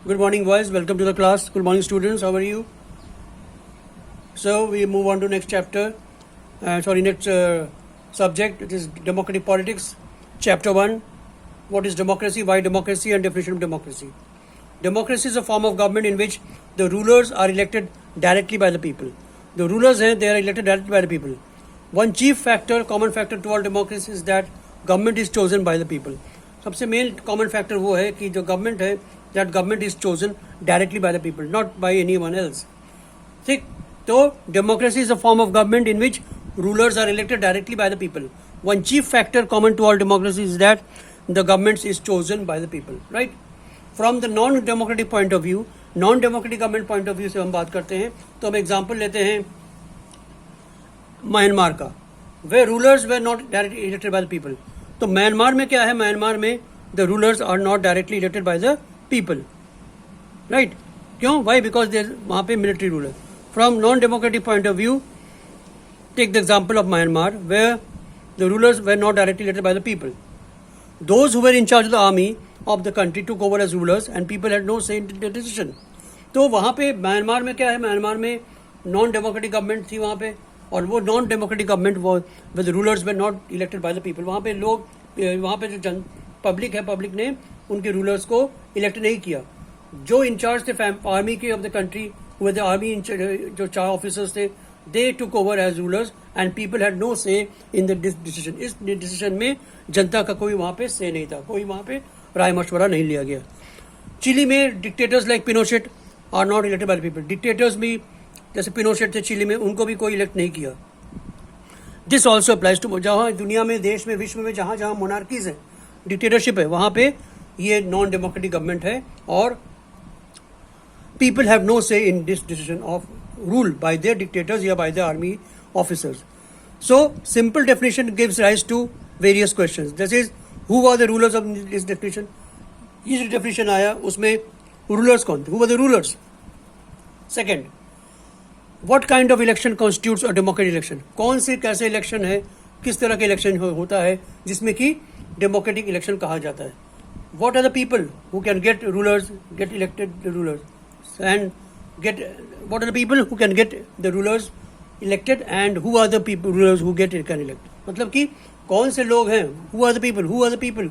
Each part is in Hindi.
Good morning, boys. Welcome to the class. Good morning, students. How are you? So we move on to next chapter. Next subject. It is democratic politics. Chapter 1. What is democracy? Why democracy? And definition of democracy. Democracy is a form of government in which the rulers are elected directly by the people. The rulers they are elected directly by the people. One chief factor, common factor to all democracy is that government is chosen by the people. सबसे मेन कॉमन फैक्टर वो है कि जो गवर्नमेंट है that government is chosen directly by the people, not by anyone else. ठीक, तो democracy is a form of government in which rulers are elected directly by the people. One chief factor common to all democracy is that the government is chosen by the people. Right. From the non democratic point of view, non democratic government point of view से हम बात करते हैं तो हम एग्जाम्पल लेते हैं म्यांमार का, were rulers were not directly elected by the people. तो म्यांमार में क्या है, म्यांमार में the rulers are not directly elected by the people. Right. क्यों? वाई? बिकॉज देयर वहां पे मिलिट्री रूल है. From non democratic point of view, take the example of Myanmar where the rulers were not directly elected by the people. Those who were in charge of the army of the country took over as rulers and people had no say in the decision. तो वहां पे म्यांमार में क्या है, म्यांमार में नॉन डेमोक्रेटिक गवर्नमेंट थी वहां पे, और वो नॉन डेमोक्रेटिक गवर्नमेंट वो with rulers were not elected by the people. वहां पे लोग, वहां पे जो पब्लिक है, पब्लिक ने उनके रूलर्स को इलेक्ट नहीं किया. जो इंचार्ज थे आर्मी के of the country, the army जो 4 ऑफिसर्स थे, they took over as rulers and people had no say in the decision. इस डिसीजन में जनता का कोई वहां पे से नहीं था, कोई वहां पे राय मशवरा नहीं लिया गया. चिली में dictators like Pinochet are not elected by the people. Dictators भी जैसे पिनोशेट थे चिली में, उनको भी कोई इलेक्ट नहीं किया. दिस ऑल्सो अप्लाइज टू, जहां दुनिया में, देश में, विश्व में जहां जहां मोनार्कीज है, डिक्टेटरशिप है, वहां पे ये नॉन डेमोक्रेटिक गवर्नमेंट है और people have no say in this decision of rule by their dictators या by the army officers. So simple definition gives rise to various questions. This is who are the rulers of this definition. ये जो डेफिनेशन आया उसमें रूलर्स कौन थे, who are the rulers. Second, what kind of election constitutes a democratic election. कौन से कैसे इलेक्शन है, किस तरह के इलेक्शन होता है जिसमें कि डेमोक्रेटिक इलेक्शन कहा जाता है. What are the people who can get rulers, get elected the rulers, and get what are the people who can get the rulers elected and who are the people rulers who get can elect. मतलब कि कौन से लोग हैं, हु आर द पीपल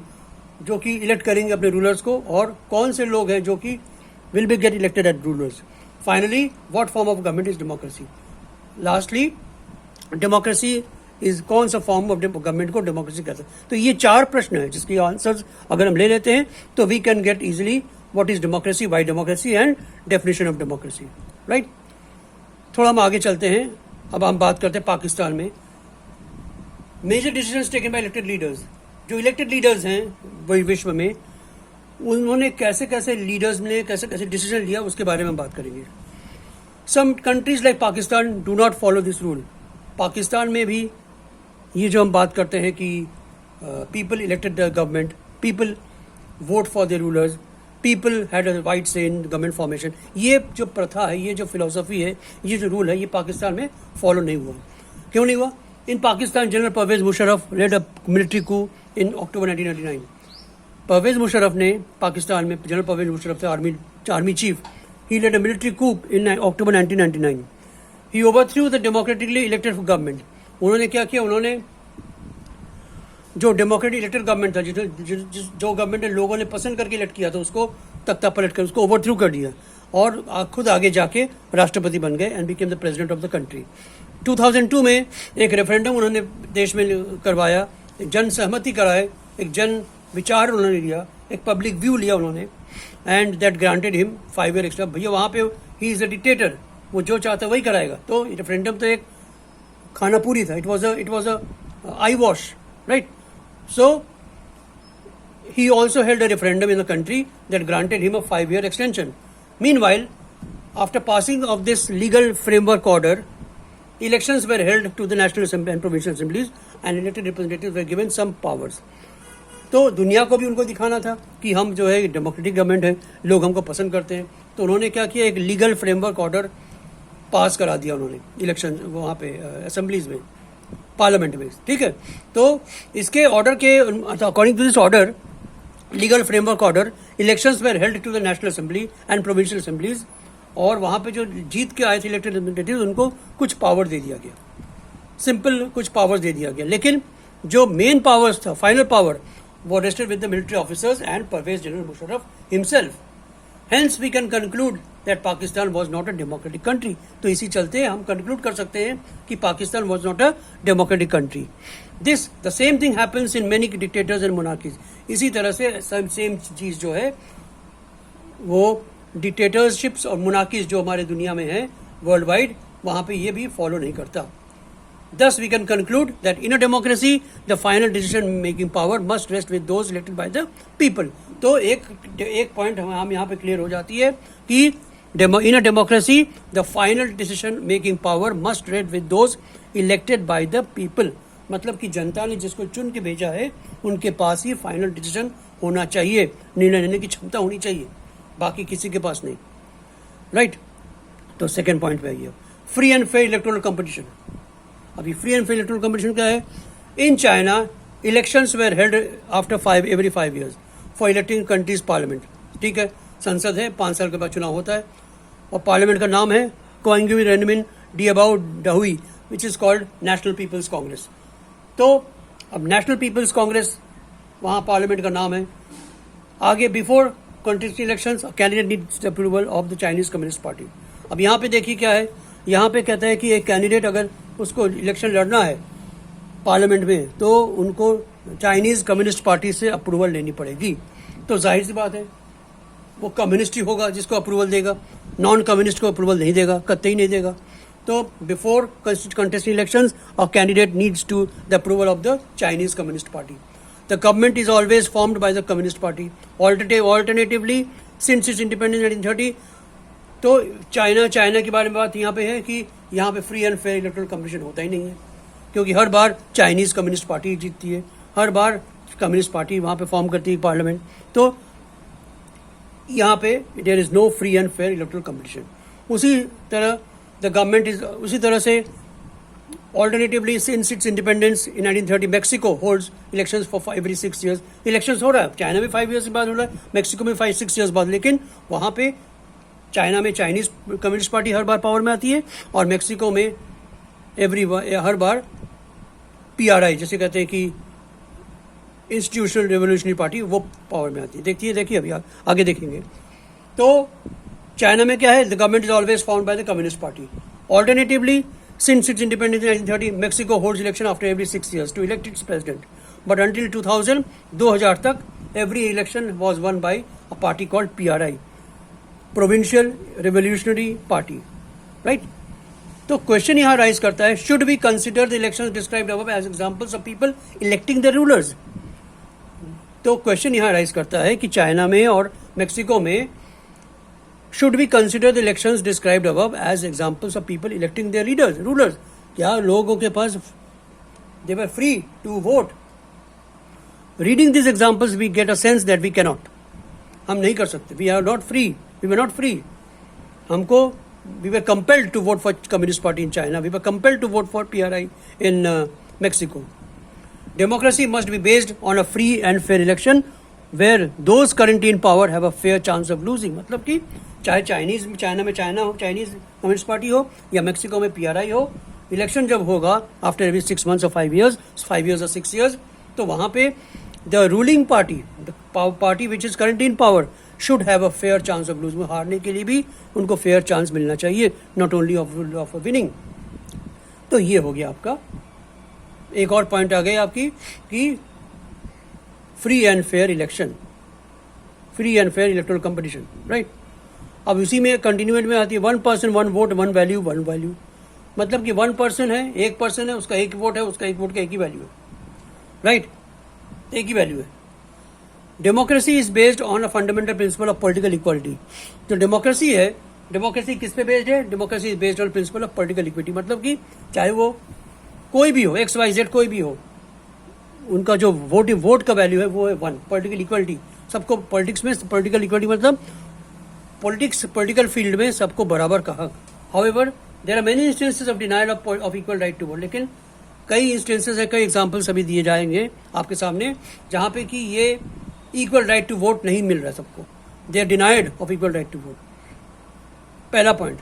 जो कि इलेक्ट करेंगे अपने रूलर्स को, और कौन से लोग हैं जो कि will be get elected at rulers. Finally, what form of government is democracy? Lastly, democracy is कौन सा फॉर्म ऑफ गवर्नमेंट को डेमोक्रेसी कहते हैं. तो ये 4 प्रश्न है जिसकी आंसर्स अगर हम ले लेते हैं तो we can get easily what is democracy, why democracy and definition of democracy. Right. थोड़ा हम आगे चलते हैं. अब हम बात करते हैं पाकिस्तान में. Major decisions taken by elected leaders. जो इलेक्टेड लीडर्स हैं वही विश्व में, उन्होंने कैसे कैसे लीडर्स ने कैसे कैसे डिसीजन लिया उसके बारे में हम बात करेंगे. Some countries like Pakistan do not follow this rule. Pakistan में भी ये जो हम बात करते हैं कि people elected the government, people vote for the rulers, people had a right say in government formation, ये जो प्रथा है, ये जो फिलोसफी है, ये जो रूल है, ये पाकिस्तान में फॉलो नहीं हुआ. क्यों नहीं हुआ? In Pakistan general Pervez Musharraf led a military coup in October 1999. Pervez Musharraf ने, पाकिस्तान में जनरल परवेज मुशर्रफ थे army chief, he led a military coup in October 1999. He overthrew the democratically elected government. उन्होंने क्या किया, उन्होंने जो डेमोक्रेटिक इलेक्टेड गवर्नमेंट था, जो गवर्नमेंट लोगों ने पसंद करके इलेक्ट किया था, उसको तख्ता पलट कर उसको ओवरथ्रू कर दिया और खुद आगे जाके राष्ट्रपति बन गए and became the president of the country. 2002 में एक रेफरेंडम उन्होंने देश में करवाया, जन सहमति कराए, एक जन विचार उन्होंने लिया, एक पब्लिक व्यू लिया उन्होंने, and that granted him 5 year extra. भैया वहां पे ही इज अ डिक्टेटर, वो जो चाहता वही कराएगा. तो रेफरेंडम तो एक खाना पूरी था. It was a I wash. Right. So he also held a referendum in the country that granted him a 5 year extension. Meanwhile, after passing of this legal framework order, elections were held to the National Assembly and Provincial Assemblies and elected representatives were given some powers. तो दुनिया को भी उनको दिखाना था कि हम जो है डेमोक्रेटिक गवर्नमेंट है, लोग हमको पसंद करते हैं. तो उन्होंने क्या किया, एक लीगल फ्रेमवर्क ऑर्डर पास करा दिया उन्होंने इलेक्शन वहाँ पे असेंबलीज में, पार्लियामेंट में. ठीक है. तो इसके ऑर्डर के according to this order, legal framework order, elections were held to the national assembly and provincial assemblies, और वहां पे जो जीत के आए थे इलेक्टेड रिप्रेजेंटेटिव उनको कुछ पावर दे दिया गया, सिंपल कुछ पावर्स दे दिया गया। लेकिन जो मेन पावर्स था, फाइनल पावर, वो rested with the military officers and Pervez general Musharraf himself. Hence we can conclude that Pakistan was not a democratic country. तो इसी चलते हम कंक्लूड कर सकते हैं कि Pakistan was not a democratic country. This the same thing happens in many dictators and monarchies. इसी तरह से सेम चीज जो है वो डिक्टेटरशिप्स और मोनार्कीज जो हमारे दुनिया में है वर्ल्ड वाइड, वहां पे ये भी फॉलो नहीं करता। Thus, we can conclude that in a democracy, the final decision-making power must rest with those elected by the people. तो एक पॉइंट हम यहाँ पे क्लियर हो जाती है कि in a democracy, the final decision-making power must rest with those elected by the people. मतलब कि जनता ने जिसको चुन के भेजा है उनके पास ही फाइनल डिसीजन होना चाहिए, निर्णय लेने की क्षमता होनी चाहिए, बाकी किसी के पास नहीं। राइट? तो सेकेंड पॉइंट पे आइए, free and fair electoral competition. अभी free and fair electoral competition क्या है? In China elections were held after every 5 years for electing countries parliament. ठीक है, संसद है, 5 साल के बाद चुनाव होता है, और पार्लियामेंट का नाम है कोंगुई रेनमिन डियाबाओ डाहुई, which is called National People's Congress. तो अब नेशनल पीपल्स कांग्रेस वहाँ पार्लियामेंट का नाम है। आगे before contesting elections candidate needs the approval of the Chinese Communist party. अब यहाँ पे देखिए क्या है, यहाँ पे कहता है कि एक कैंडिडेट अगर उसको इलेक्शन लड़ना है पार्लियामेंट में तो उनको चाइनीज कम्युनिस्ट पार्टी से अप्रूवल लेनी पड़ेगी। तो जाहिर सी बात है वो कम्युनिस्ट ही होगा जिसको अप्रूवल देगा, नॉन कम्युनिस्ट को अप्रूवल नहीं देगा, कतई नहीं देगा। तो before contesting elections a candidate needs to the approval of the Chinese Communist Party. The government is always formed by the Communist Party. Alternatively since its independence 1930। तो चाइना के बारे में बात यहाँ पे है कि यहाँ पे free and fair electoral competition होता ही नहीं है, क्योंकि हर बार चाइनीज कम्युनिस्ट पार्टी जीतती है, हर बार कम्युनिस्ट पार्टी वहाँ पे फॉर्म करती है पार्लियामेंट। तो यहाँ पे there is no free and fair electoral competition. उसी तरह द गवर्नमेंट इज, उसी तरह से alternatively since its independence in 1930 Mexico holds elections for every 6 years। Elections हो रहा है, चाइना में 5 years के बाद हो रहा है, मेक्सिको में 5-6 years बाद। लेकिन वहाँ पे चाइना में चाइनीज कम्युनिस्ट पार्टी हर बार पावर में आती है, और मेक्सिको में हर बार PRI जैसे कहते हैं कि इंस्टीट्यूशनल रेवोल्यूशनरी पार्टी, वो पावर में आती है। देखिए अभी आगे देखेंगे। तो चाइना में क्या है, the government is always found by the Communist Party. Alternatively since its independence in 1930 Mexico holds election after every 6 years to elect its president, but until 2000 तक every election was won by a party called PRI, provincial revolutionary party. Right? तो क्वेश्चन यहां राइज करता है, should we consider the elections described above as examples of people electing the rulers. तो क्वेश्चन यहां राइज करता है कि चाइना में और मेक्सिको में should we consider the elections described above as examples of people electing their leaders, rulers. क्या लोगों के पास they were free to vote? Reading this examples we get a sense that we cannot, हम नहीं कर सकते। We are not free, we were not free. हमको we were compelled to vote for Communist Party in China. We were compelled to vote for PRI in Mexico. Democracy must be based on a free and fair election where those currently in power have a fair chance of losing. मतलब कि चाहे चाइना में चाइना हो, चाइनीज कम्युनिस्ट पार्टी हो, या मेक्सिको में PRI हो, इलेक्शन जब होगा after every 6 months or 5 years, 5 years or 6 years, तो वहाँ पे the ruling party, the party which is currently in power should have a fair chance of losing. हारने के लिए भी उनको फेयर चांस मिलना चाहिए, नॉट ओनली ऑफ विनिंग। तो ये हो गया आपका, एक और पॉइंट आ गई आपकी कि free and fair election, free and fair electoral competition. Right? अब उसी में कंटिन्यूएट में आती है 1 person 1 vote 1 value 1 value। मतलब कि 1 person है, एक पर्सन है, उसका एक वोट है, उसका एक वोट का एक ही वैल्यू है। राइट? एक ही वैल्यू है। Democracy is based on a fundamental principle of political equality. जो डेमोक्रेसी है, डेमोक्रेसी किस पे बेस्ड है? Democracy is based on principle of political equity. मतलब कि चाहे वो कोई भी हो, XYZ कोई भी हो, उनका जो वोट का वैल्यू है वो है 1। पॉलिटिकल इक्वालिटी, सबको पॉलिटिक्स में पॉलिटिकल इक्वालिटी मतलब पॉलिटिकल फील्ड में सबको बराबर का हक। However there are many instances of denial of equal right to vote. लेकिन कई इंस्टेंसेस है, कई एग्जाम्पल्स अभी दिए जाएंगे आपके सामने, जहाँ पे कि ये इक्वल राइट टू वोट नहीं मिल रहा सबको, they are denied of equal right to vote. पहला point,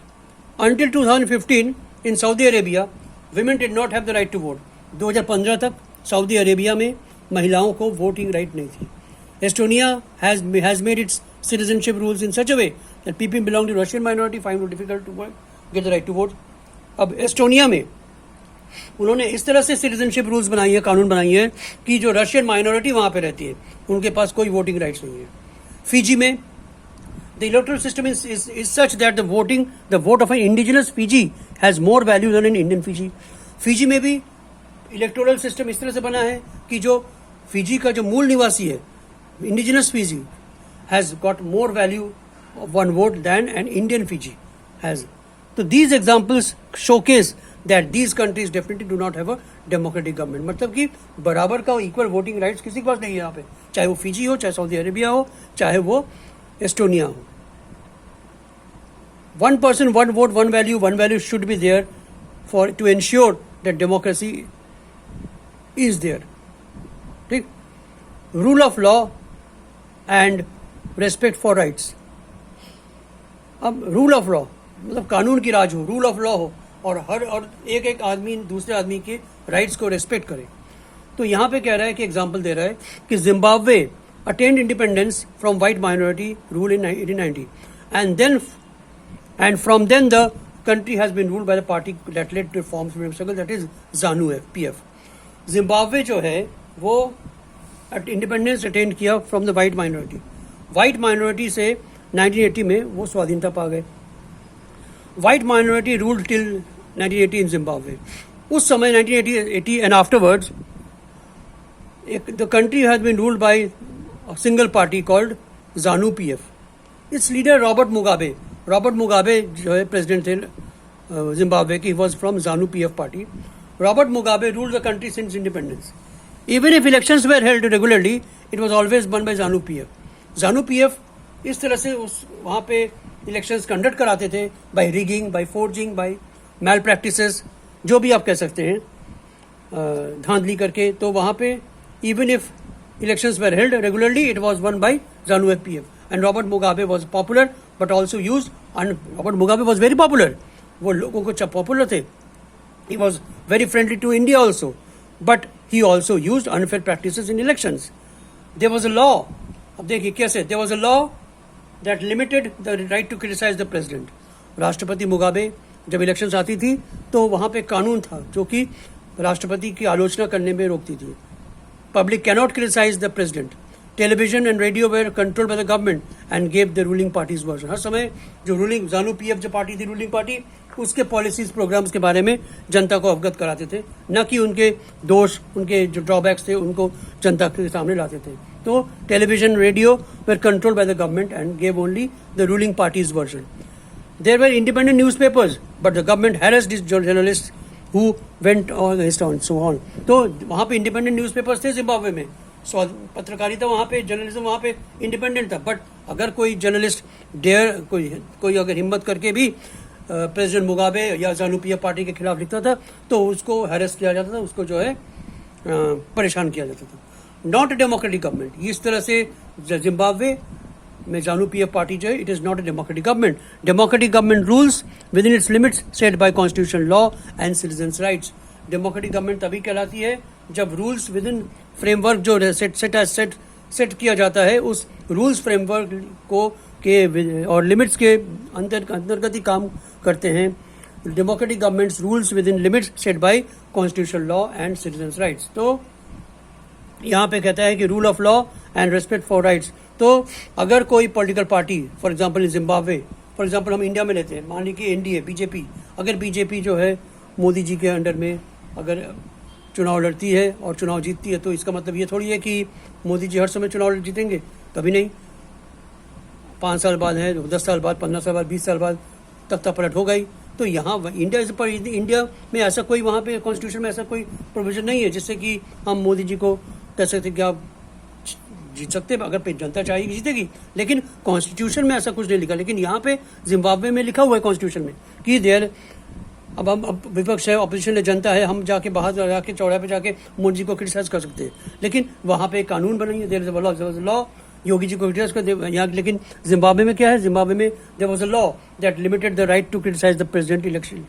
until 2015 in Saudi Arabia women did not have the right to vote। 2015 तक सऊदी अरेबिया में महिलाओं को वोटिंग राइट नहीं थी। Estonia has made its citizenship rules in such a way that people belong to Russian minority find it difficult to get the right to vote। अब एस्टोनिया में उन्होंने इस तरह से सिटीजनशिप रूल्स बनाई है, कानून बनाई है कि जो रशियन माइनॉरिटी वहाँ पे रहती है उनके पास कोई वोटिंग राइट्स नहीं है। फिजी में the electoral system is such that the vote of an indigenous Fiji has more value than an Indian Fiji। Fiji में भी इलेक्टोरल सिस्टम इस तरह से बना है कि जो फिजी का जो मूल निवासी है, indigenous Fiji, has got more value of one vote than an Indian Fiji has. तो these examples showcase that these countries definitely do not have a democratic government. मतलब कि बराबर का इक्वल वोटिंग राइट्स किसी के पास नहीं है यहाँ पे, चाहे वो फिजी हो, चाहे सऊदी अरेबिया हो, चाहे वो एस्टोनिया हो। One person, one vote, one value should be there to ensure that democracy is there। ठीक, rule of law and respect for rights. अब रूल ऑफ लॉ मतलब कानून की राज हो, रूल ऑफ लॉ हो और एक आदमी दूसरे आदमी के राइट्स को रेस्पेक्ट करे। तो यहाँ पे कह रहा है कि एग्जाम्पल दे रहा है कि Zimbabwe attend independence from white minority rule in 1890 and from then the country has been ruled by the party that led to reforms freedom struggle, that is ZANU-PF। Zimbabwe जो है वो इंडिपेंडेंस अटेंड किया from the white minority. White minority से 1980 में वो स्वाधीनता पा गए। White minority ruled till 1980 in Zimbabwe. उस समय 1980 and afterwards the country has been ruled by a single party called ZANU-PF। Its leader Robert Mugabe जो है प्रेसिडेंट थे जिम्बाब्वे की, was from ZANU-PF party. Robert Mugabe ruled the country since independence. Even if elections were held regularly it was always won by ZANU-PF। ZANU-PF इस तरह से उस वहाँ पे इलेक्शंस कंडक्ट कराते थे, by rigging, by forging, by malpractices, जो भी आप कह सकते हैं, धांधली करके। तो वहाँ पे even if elections were held regularly it was won by ZANU-PF and Robert Mugabe was popular but also used, and Robert Mugabe was very popular, वो लोगों को पॉपुलर थे। he was very friendly to India also, but he also used unfair practices in elections। there was a law, अब देखिए कैसे, there was a law that limited the right to criticize the president। राष्ट्रपति मुगाबे जब इलेक्शंस आती थी तो वहाँ पे कानून था जो कि राष्ट्रपति की आलोचना करने में रोकती थी। Public cannot criticize the president। Television and radio were controlled by the government and gave the ruling party's version। हर समय जो रूलिंग ZANU-PF जो पार्टी थी, रूलिंग पार्टी, उसके पॉलिसीज प्रोग्राम्स के बारे में जनता को अवगत कराते थे, न कि उनके दोष, उनके जो ड्रॉबैक्स थे उनको जनता के सामने लाते थे। तो television, radio were controlled by the government and gave only the ruling party's version। There were independent newspapers but the government harassed these journalists who went on so on। तो वहाँ पे इंडिपेंडेंट न्यूज़पेपर्स थे जिम्बाब्वे में, पत्रकारिता वहाँ पे, जर्नलिज्म वहाँ पे इंडिपेंडेंट था। बट अगर कोई जर्नलिस्ट कोई अगर हिम्मत करके भी प्रेसिडेंट मुगाबे या ZANU-PF पार्टी के खिलाफ लिखता था तो उसको हैरेस किया जाता था, उसको जो है परेशान किया जाता था। Not a democratic government. इस तरह से जिम्बाब्वे में ZANU-PF पार्टी जो है, it is not a democratic government. Democratic government rules with in its limits set bye constitution law and citizens rights. Democratic government तभी कहलाती है जब रूल्स विद इन फ्रेमवर्क जो सेट किया जाता है, उस रूल्स फ्रेमवर्क को के और लिमिट्स के अंतर्गत ही काम करते हैं। Democratic governments rules with in limits set bye constitution law and citizens rights. तो यहाँ पे कहता है कि rule of law and respect for rights. तो अगर कोई political party, for example in Zimbabwe, for example हम इंडिया में लेते हैं, मान लीजिए एनडीए, बीजेपी, अगर बीजेपी जो है मोदी जी के अंडर में अगर चुनाव लड़ती है और चुनाव जीतती है, तो इसका मतलब ये थोड़ी है कि मोदी जी हर समय चुनाव जीतेंगे, कभी नहीं। 5 साल बाद है, 10 साल बाद, 15 साल बाद, 20 साल बाद तख्ता पलट हो गई। तो यहाँ इंडिया में ऐसा कोई, वहाँ पे कॉन्स्टिट्यूशन में ऐसा कोई प्रोविजन नहीं है जिससे कि हम मोदी जी को कह सकते कि आप जीत सकते हैं, अगर जनता चाहेगी जीतेगी, लेकिन कॉन्स्टिट्यूशन में ऐसा कुछ नहीं लिखा। लेकिन यहाँ पे जिम्बाब्वे में लिखा हुआ है कॉन्स्टिट्यूशन में कि देयर अब विपक्ष है, ऑपोजिशन है, जनता है, हम जाके बाहर जाके चौड़ाई पे जाके मोदी जी को क्रिटिसाइज कर सकते हैं, लेकिन वहाँ पे एक कानून बनाइए, there is a law, Yogi ji को क्रिटिसाइज कर यहाँ। लेकिन जिम्बाब्वे में क्या है, जिम्बाब्वे में there was a law that limited the right to criticise the president election.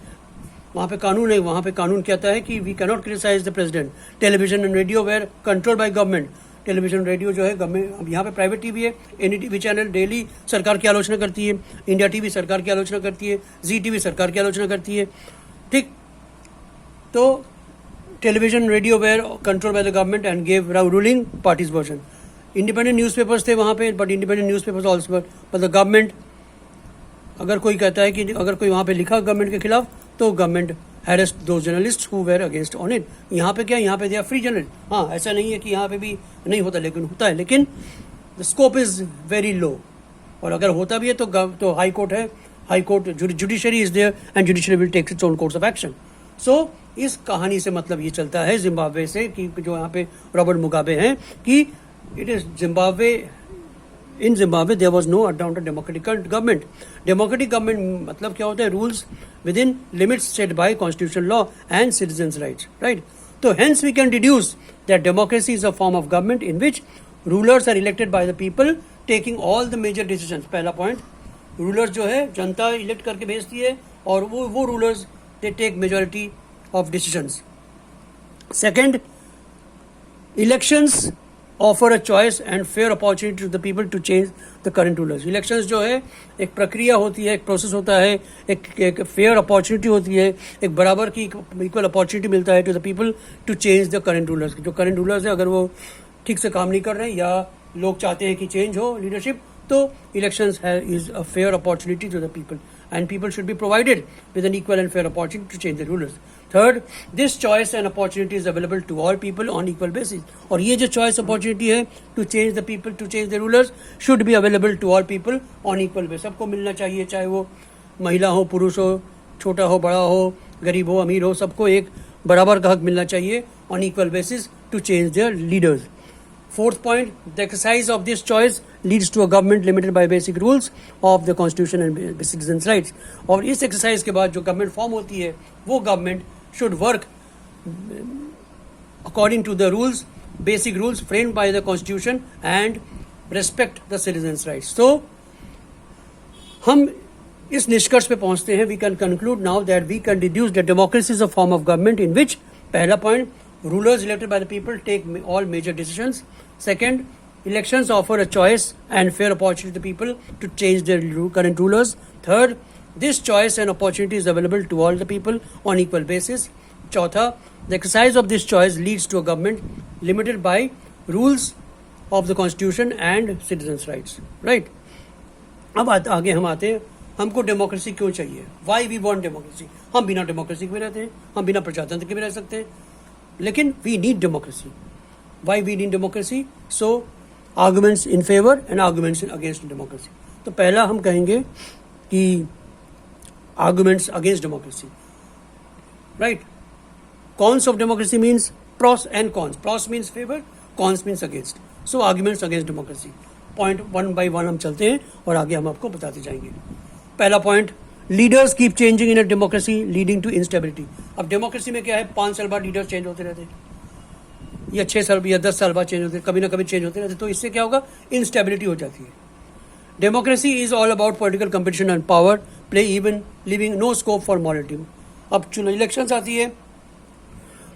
वहाँ पे कानून है, वहाँ पे कानून कहता है कि we cannot criticise the president. Television and radio were control by government. Television radio जो है गवर्नमेंट, अब यहाँ पे प्राइवेट टीवी है, एनडीटीवी चैनल डेली सरकार की आलोचना करती है, इंडिया टीवी सरकार की आलोचना करती है, जी टीवी सरकार की आलोचना करती है, ठीक। तो television radio were control by the government and gave ruling parties version. Independent newspapers थे वहाँ पे, but independent newspapers also, but the government, अगर कोई कहता है कि अगर कोई वहाँ पे लिखा गवर्नमेंट के खिलाफ तो government harassed those journalists who were against on it। यहाँ पे क्या, यहाँ पे दिया फ्री जर्नलिस्ट। हाँ, ऐसा नहीं है कि यहाँ पे भी नहीं होता, लेकिन होता है, लेकिन the scope is very low. और अगर होता भी है तो हाई कोर्ट है, high court, judiciary is there and judiciary will take its own course of action. So इस कहानी से मतलब ये चलता है जिम्बाब्वे से, कि जो यहाँ पे रॉबर्ट मुगाबे हैं, कि it is Zimbabwe, in Zimbabwe there was no adopted democratic government। Democratic government मतलब क्या होता है, rules within limits set by constitutional law and citizens rights, right? So hence we can deduce that democracy is a form of government in which rulers are elected by the people taking all the major decisions। पहला point, rulers जो है जनता elect करके भेजती है और वो rulers they take majority of decisions। Second, elections offer a choice and fair opportunity to the people to change the current rulers। Elections जो है एक प्रक्रिया होती है, एक प्रोसेस होता है, एक फेयर अपॉर्चुनिटी होती है, एक बराबर की इक्वल अपॉर्चुनिटी मिलता है to the people to change the current rulers. जो करंट रूलर्स है, अगर वो ठीक से काम नहीं कर रहे हैं या लोग चाहते हैं कि चेंज हो लीडरशिप, तो elections is a fair opportunity to the people and people should be provided with an equal and fair opportunity to change the rulers। Third, this choice and opportunity is available to all people on equal basis। और ये जो choice opportunity है to change the people, to change the rulers should be available to all people on equal basis। सबको मिलना चाहिए, चाहे वो महिला हो, पुरुष हो, छोटा हो, बड़ा हो, गरीब हो, अमीर हो, सबको एक बराबर का हक मिलना चाहिए on equal basis to change their leaders। Fourth point, the exercise of this choice leads to a government limited by basic rules of the constitution and citizens rights। और इस एक्सरसाइज के बाद जो गवर्नमेंट फॉर्म होती है, वो government should work according to the rules, basic rules framed by the constitution and respect the citizens rights। So हम इस निष्कर्ष पे पहुंचते हैं, we can conclude now that we can deduce that democracy is a form of government in which, पहला point, rulers elected by the people take all major decisions। Second, elections offer a choice and fair opportunity to the people to change their current rulers। Third, this choice and opportunity is available to all the people on equal basis। Chautha, the exercise of this choice leads to a government limited by rules of the constitution and citizens rights, right? अब आगे हम आते हैं, हमको डेमोक्रेसी क्यों चाहिए, वाई वी वॉन्ट डेमोक्रेसी। हम बिना डेमोक्रेसी के भी रहते हैं, हम बिना प्रजातंत्र के भी रह सकते हैं, लेकिन we need democracy. Why we need democracy? So arguments in favour and arguments against democracy. तो पहला हम कहेंगे कि arguments against democracy, right? Cons of democracy means pros and cons. Pros means favour, cons means against. So arguments against democracy. Point one by one हम चलते हैं और आगे हम आपको बताते जाएंगे। पहला point, leaders keep changing in a democracy leading to instability. अब डेमोक्रेसी में क्या है, 5 साल बाद लीडर्स चेंज होते रहते हैं, या 6 साल या 10 साल बाद चेंज होते हैं, कभी ना कभी चेंज होते रहते हैं। तो इससे क्या होगा, इंस्टेबिलिटी हो जाती है। Democracy is all about political competition and power play, even living no scope for morality. अब चुनाव इलेक्शन आती है,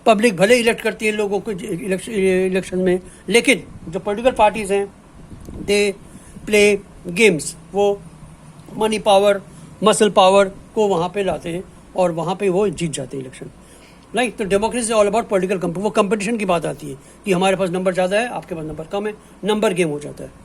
पब्लिक भले इलेक्ट करती है लोगों को इलेक्शन में, लेकिन जो पॉलिटिकल पार्टीज हैं दे प्ले गेम्स, वो मनी पावर, मसल पावर को वहाँ पे लाते हैं और वहाँ पे वो जीत जाते हैं इलेक्शन, राइट? तो डेमोक्रेसी ऑल अबाउट पॉलिटिकल वो कंपटीशन की बात आती है कि हमारे पास नंबर ज़्यादा है, आपके पास नंबर कम है, नंबर गेम हो जाता है।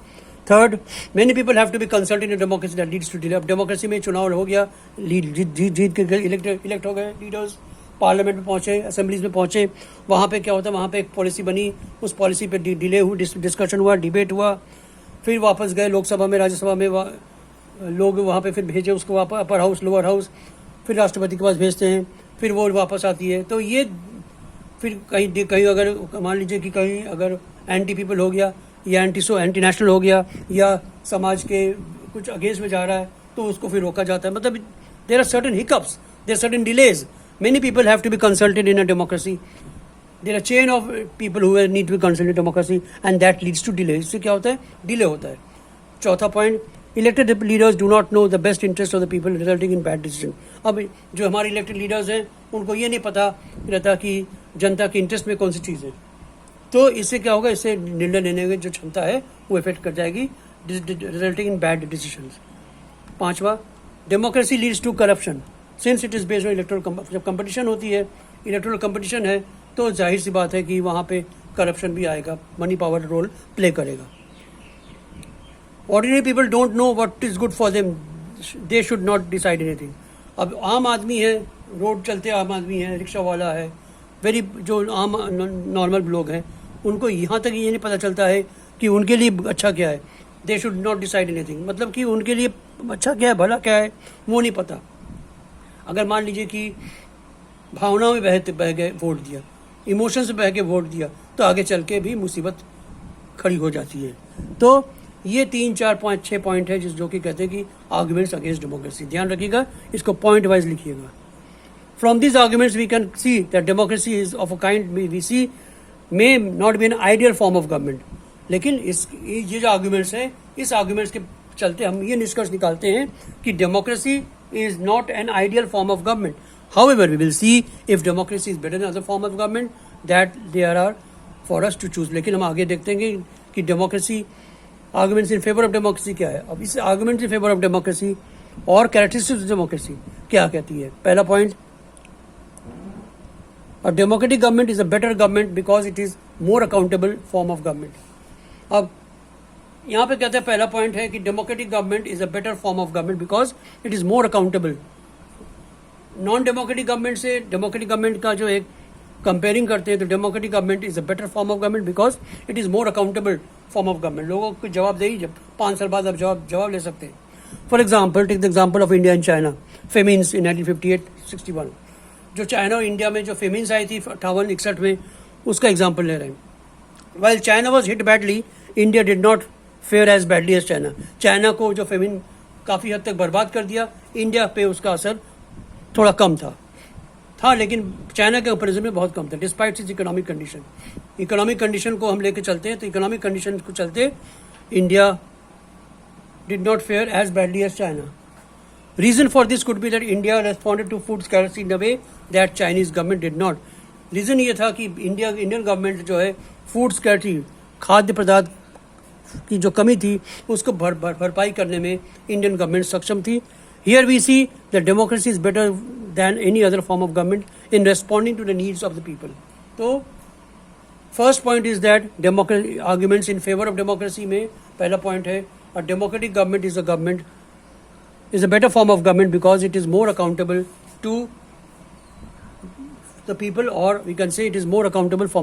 Third, many people have to be consult in democracy that leads to delay. अब डेमोक्रेसी में चुनाव हो गया, जीत के इलेक्ट हो गए लीडर्स, पार्लियामेंट में पहुंचे, असेंबलीज में पहुंचे, वहाँ पे क्या होता है, वहाँ पे एक पॉलिसी बनी, उस पॉलिसी पे डिले हुई, डिस्कशन हुआ, डिबेट हुआ, फिर वापस गए लोकसभा में, राज्यसभा में, लोग वहाँ पे फिर भेजे उसको वापस अपर हाउस, लोअर हाउस, फिर राष्ट्रपति के पास भेजते हैं, फिर वो वापस आती है। तो ये फिर कहीं अगर मान लीजिए कि कहीं अगर एंटी पीपल हो गया या एंटी नेशनल हो गया या समाज के कुछ अगेंस्ट में जा रहा है, तो उसको फिर रोका जाता है। मतलब there are certain hiccups, there are certain delays Many people have to be consulted in a democracy. There are a chain of people who need to be consulted in democracy, and that leads to delay. इससे क्या होता है? Delay होता है. चौथा point, elected leaders do not know the best interest of the people, resulting in bad decision. अब जो हमारे elected leaders हैं उनको ये नहीं पता रहता कि जनता के इंटरेस्ट में कौन सी चीज़ है. तो इससे क्या होगा? इससे निर्णय लेने की जो क्षमता है वो इफेक्ट कर जाएगी, रिजल्टिंग इन बैड डिसीजंस. पांचवा, democracy leads to corruption since it is based on electoral. जब कंपटीशन होती है, इलेक्टोरल कंपटीशन है, तो जाहिर सी बात है कि वहाँ पे करप्शन भी आएगा, मनी पावर रोल प्ले करेगा. Ordinary people don't know what is good for them, they should not decide anything. अब आम आदमी है, रोड चलते आम आदमी है, रिक्शा वाला है, वेरी जो आम नॉर्मल लोग हैं, उनको यहाँ तक ये नहीं पता चलता है कि उनके लिए अच्छा क्या है. They should not decide anything, मतलब कि उनके लिए अच्छा क्या है, भला क्या है, वो नहीं पता. अगर मान लीजिए कि भावनाओं में बह गए वोट दिया, इमोशन से बह के वोट दिया, तो आगे चल के भी मुसीबत खड़ी हो जाती है. तो ये 3, 4, 5, 6 पॉइंट है जो कि कहते हैं कि आर्ग्यूमेंट्स अगेंस्ट डेमोक्रेसी. ध्यान रखिएगा, इसको पॉइंट वाइज लिखिएगा. From these arguments, we can see that democracy is of a kind we see may not be an ideal form of government. लेकिन ये जो आर्ग्यूमेंट्स हैं, इस आर्ग्यूमेंट्स के चलते हम ये निष्कर्ष निकालते हैं कि democracy is not an ideal form of government. However, we will see if democracy is better than other form of government, that there are for us to choose. लेकिन हम आगे देखते हैं कि democracy arguments in favour of democracy क्या है. अब इस arguments in favour of democracy और कैरेक्टरिस्टिक्स ऑफ डेमोक्रेसी क्या कहती है. पहला point, A democratic government is a better government because it is more accountable form of government. अब यहाँ पे कहते हैं पहला पॉइंट है कि democratic government is a better form of government because it is more accountable. Non democratic government से डेमोक्रेटिक गवर्नमेंट का जो एक कंपेयरिंग करते हैं, तो democratic government is a better form of government because it is more accountable form of government. लोगों को जवाबदेही जब 5 साल बाद आप जवाब ले सकते हैं. For example, take the example of India and China, famines in 1958-61. जो चाइना और इंडिया में जो फेमिन्स आई थी 58-61 में, उसका एग्जाम्पल ले रहे हैं. While China was hit badly, India did not fare as badly as China. China को जो फेमिन काफ़ी हद तक बर्बाद कर दिया, इंडिया पे उसका असर थोड़ा कम था लेकिन चाइना के कंपेरिजन में बहुत कम था, despite is economic condition. Economic condition को हम लेके चलते हैं, तो इकोनॉमिक कंडीशन को चलते India did not fare as badly as China. Reason for this could be that India responded to food scarcity in a way that Chinese government did not. Reason ये था कि इंडियन गवर्नमेंट जो है फूड स्कैरिटी, खाद्य पदार्थ की जो कमी थी, उसको भरपाई करने में इंडियन गवर्नमेंट सक्षम थी. Here we see that democracy is better than any other form of government in responding to the needs of the people. तो first point is that democracy arguments in favour of democracy में पहला पॉइंट है, अ democratic government is a government is a better form of government because it is more accountable to the people, or we can say it is more accountable form